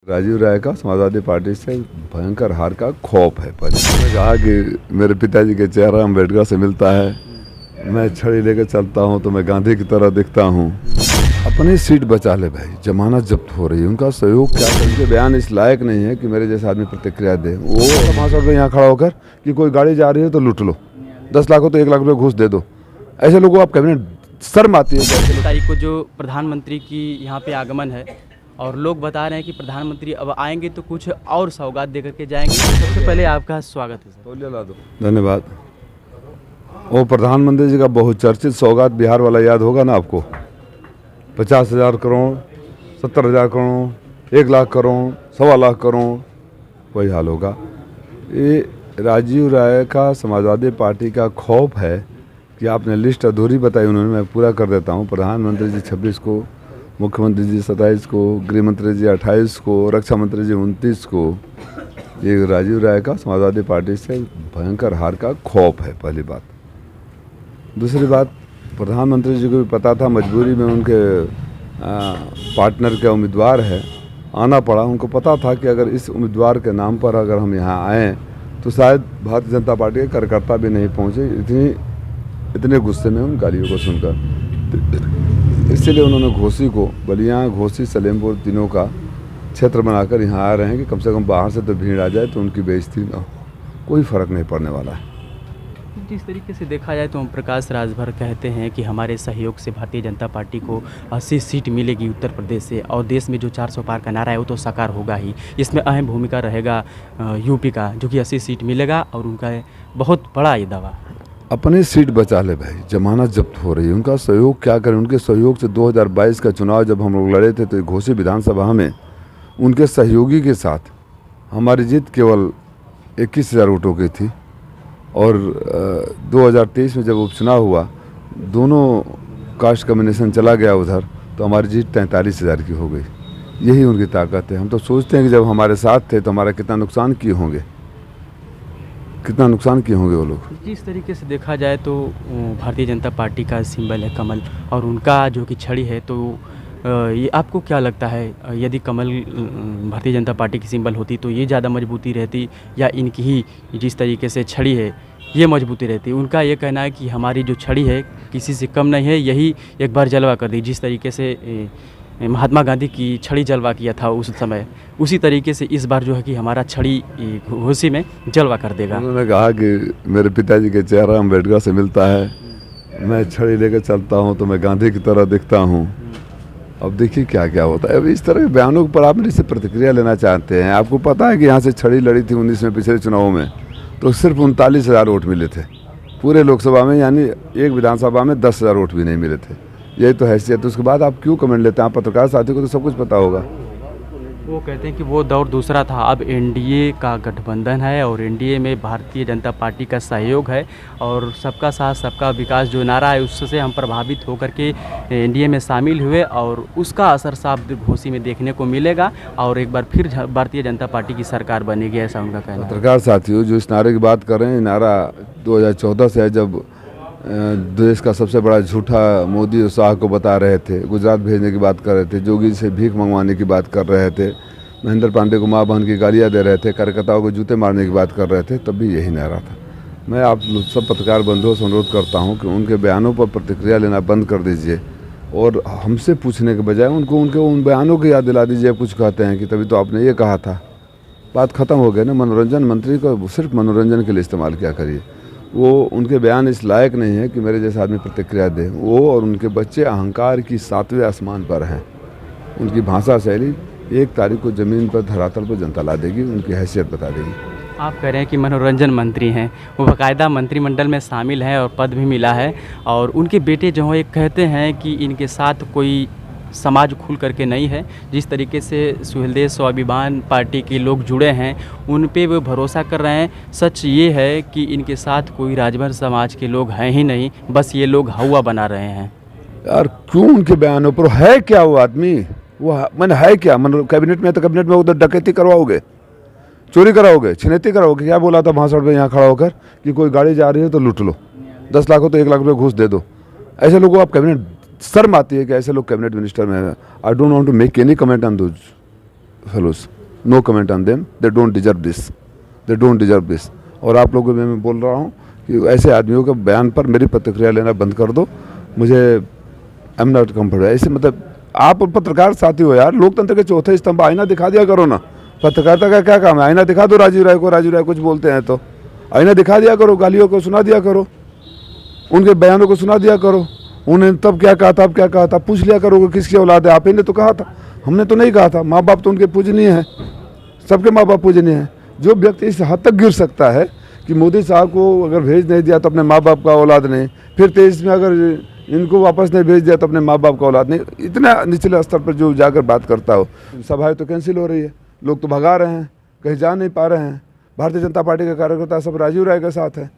राजीव राय का समाजवादी पार्टी से भयंकर हार का खौफ है। पहले मैंने कहा कि मेरे पिताजी के चेहरा अम्बेडकर से मिलता है, मैं छड़ी लेकर चलता हूं तो मैं गांधी की तरह दिखता हूं। अपनी सीट बचा ले भाई, जमानत जब्त हो रही है, उनका सहयोग क्या है? उनके बयान इस लायक नहीं है कि मेरे जैसा आदमी प्रतिक्रिया दे। वो 500 रुपये यहाँ खड़ा होकर कि कोई गाड़ी जा रही है तो लूट लो, 10 लाख हो तो 1 लाख रुपये घूस दे दो, ऐसे लोगों को आप कैबिनेट शर्म आती है। तारीख को जो प्रधानमंत्री की यहाँ पे आगमन है और लोग बता रहे हैं कि प्रधानमंत्री अब आएंगे तो कुछ और सौगात देकर के जाएंगे। सबसे पहले आपका स्वागत है सर। धन्यवाद। वो प्रधानमंत्री जी का बहुचर्चित सौगात बिहार वाला याद होगा ना आपको, 50,000 करोड़, 70,000 करोड़, 1 लाख करोड़, 1.25 लाख करोड़, वही हाल होगा। ये राजीव राय का समाजवादी पार्टी का खौफ है कि आपने लिस्ट अधूरी बताई उन्होंने, मैं पूरा कर देता हूँ। प्रधानमंत्री जी 26 को, मुख्यमंत्री जी 27 को, गृह मंत्री जी 28 को, रक्षा मंत्री जी 29 को। ये राजीव राय का समाजवादी पार्टी से भयंकर हार का खौफ है, पहली बात। दूसरी बात, प्रधानमंत्री जी को भी पता था मजबूरी में उनके पार्टनर के उम्मीदवार है, आना पड़ा। उनको पता था कि अगर इस उम्मीदवार के नाम पर अगर हम यहाँ आएँ तो शायद भारतीय जनता पार्टी के कार्यकर्ता भी नहीं पहुँचे, इतने गुस्से में उन गालियों को सुनकर। इसलिए उन्होंने घोसी को, बलिया, घोसी, सलेमपुर तीनों का क्षेत्र बनाकर यहाँ आ रहे हैं कि कम से कम बाहर से तो भीड़ आ जाए तो उनकी बेइज्जती ना हो। कोई फ़र्क नहीं पड़ने वाला है। जिस तरीके से देखा जाए तो ओम प्रकाश राजभर कहते हैं कि हमारे सहयोग से भारतीय जनता पार्टी को 80 सीट मिलेगी उत्तर प्रदेश से, और देश में जो 400 पार का नारा है वो तो साकार होगा ही। इसमें अहम भूमिका रहेगा यूपी का, जो कि 80 सीट मिलेगा, और उनका बहुत बड़ा ये दावा। अपनी सीट बचा ले भाई, जमानत जब्त हो रही है, उनका सहयोग क्या करें? उनके सहयोग से 2022 का चुनाव जब हम लोग लड़े थे तो घोसी विधानसभा में उनके सहयोगी के साथ हमारी जीत केवल 21,000 वोटों की थी, और 2023 में जब उपचुनाव हुआ, दोनों कास्ट कम्बिनेशन चला गया उधर, तो हमारी जीत 43,000 की हो गई। यही उनकी ताकत है। हम तो सोचते हैं कि जब हमारे साथ थे तो हमारा कितना नुकसान किए होंगे, कितना नुकसान किए होंगे वो लोग। जिस तरीके से देखा जाए तो भारतीय जनता पार्टी का सिंबल है कमल, और उनका जो कि छड़ी है, तो ये आपको क्या लगता है, यदि कमल भारतीय जनता पार्टी की सिंबल होती तो ये ज़्यादा मजबूती रहती, या इनकी ही जिस तरीके से छड़ी है ये मजबूती रहती? उनका ये कहना है कि हमारी जो छड़ी है किसी से कम नहीं है, यही एक बार जलवा कर दी। जिस तरीके से महात्मा गांधी की छड़ी जलवा किया था उस समय, उसी तरीके से इस बार जो है कि हमारा छड़ी घोसी में जलवा कर देगा। उन्होंने कहा कि मेरे पिताजी के चेहरा अम्बेडकर से मिलता है, मैं छड़ी लेकर चलता हूँ तो मैं गांधी की तरह दिखता हूँ। अब देखिए क्या क्या होता है। अब इस तरह के बयानों पर आप मेरे से प्रतिक्रिया लेना चाहते हैं। आपको पता है कि यहाँ से छड़ी लड़ी थी 19 में, पिछले चुनावों में, तो सिर्फ 39,000 वोट मिले थे पूरे लोकसभा में, यानी एक विधानसभा में 10,000 वोट भी नहीं मिले थे। यही तो हैसियत। उसके बाद आप क्यों कमेंट लेते हैं? आप पत्रकार साथी को तो सब कुछ पता होगा। वो कहते हैं कि वो दौर दूसरा था, अब एनडीए का गठबंधन है और एनडीए में भारतीय जनता पार्टी का सहयोग है, और सबका साथ सबका विकास जो नारा है उससे हम प्रभावित होकर के एनडीए में शामिल हुए, और उसका असर साफ घोसी में देखने को मिलेगा, और एक बार फिर भारतीय जनता पार्टी की सरकार बनेगी, ऐसा उनका कहना है। पत्रकार साथियों, जो इस नारे की बात कर रहे हैं, नारा 2014 से है, जब देश का सबसे बड़ा झूठा मोदी और शाह को बता रहे थे, गुजरात भेजने की बात कर रहे थे, जोगी से भीख मंगवाने की बात कर रहे थे, महेंद्र पांडे को माँ बहन की गालियाँ दे रहे थे, कार्यकर्ताओं को जूते मारने की बात कर रहे थे, तब भी यही नारा था। मैं आप सब पत्रकार बंधुओं से अनुरोध करता हूँ कि उनके बयानों पर प्रतिक्रिया लेना बंद कर दीजिए, और हमसे पूछने के बजाय उनको उनके उन बयानों की याद दिला दीजिए। कुछ कहते हैं कि तभी तो आपने ये कहा था, बात ख़त्म हो गई ना। मनोरंजन मंत्री को सिर्फ मनोरंजन के लिए इस्तेमाल किया करिए। वो उनके बयान इस लायक नहीं है कि मेरे जैसा आदमी प्रतिक्रिया दे। वो और उनके बच्चे अहंकार की 7वें आसमान पर हैं। उनकी भाषा शैली 1 तारीख को ज़मीन पर, धरातल पर जनता ला देगी, उनकी हैसियत बता देगी। आप कह रहे हैं कि मनोरंजन मंत्री हैं, वो बाकायदा मंत्रिमंडल में शामिल हैं और पद भी मिला है, और उनके बेटे जो हैं कहते हैं कि इनके साथ कोई समाज खुल करके नहीं है। जिस तरीके से सुहेलदेव स्वाभिमान पार्टी के लोग जुड़े हैं उन पे वो भरोसा कर रहे हैं। सच ये है कि इनके साथ कोई राजभर समाज के लोग हैं ही नहीं, बस ये लोग हवा बना रहे हैं। यार क्यों उनके बयानों पर? है क्या वो आदमी? वो मैंने है क्या? कैबिनेट में, तो कैबिनेट में उधर डकैती करवाओगे, चोरी कराओगे, छिनैती कराओगे? क्या बोला था 65 रुपये यहाँ खड़ा होकर कि कोई गाड़ी जा रही है तो लूट लो, 10 लाख हो तो 1 लाख रुपये घूस दे दो। ऐसे लोगों को आप कैबिनेट, शर्म आती है कि ऐसे लोग कैबिनेट मिनिस्टर में हैं। I don't want to make any comment on those fellows. No comment on them, they don't deserve this. और आप लोगों को मैं बोल रहा हूँ कि ऐसे आदमियों के बयान पर मेरी प्रतिक्रिया लेना बंद कर दो। मुझे आई एम नॉट कम्फर्टेबल ऐसे, मतलब आप पत्रकार साथी हो यार, लोकतंत्र के चौथे स्तंभ, आईना दिखा दिया करो ना। पत्रकारिता का क्या काम है? आईना दिखा दो राजीव राय को, राजीव राय कुछ बोलते हैं तो आईना दिखा दिया करो, गालियों को सुना दिया करो, उनके बयानों को सुना दिया करो। उन्होंने तब क्या कहा था, अब क्या कहा था, पूछ लिया करो कि किसकी औलाद है। आप ही ने तो कहा था, हमने तो नहीं कहा था। माँ बाप तो उनके पूजनीय हैं, सबके माँ बाप पूजनीय हैं। जो व्यक्ति इस हद तक गिर सकता है कि मोदी साहब को अगर भेज नहीं दिया तो अपने माँ बाप का औलाद नहीं, फिर 23 में अगर इनको वापस नहीं भेज दिया तो अपने माँ बाप का औलाद नहीं, इतना निचले स्तर पर जो जाकर बात करता हो। सभाएं तो कैंसिल हो रही है, लोग तो भगा रहे हैं, कहीं जा नहीं पा रहे हैं। भारतीय जनता पार्टी के कार्यकर्ता सब राजीव राय के साथ हैं।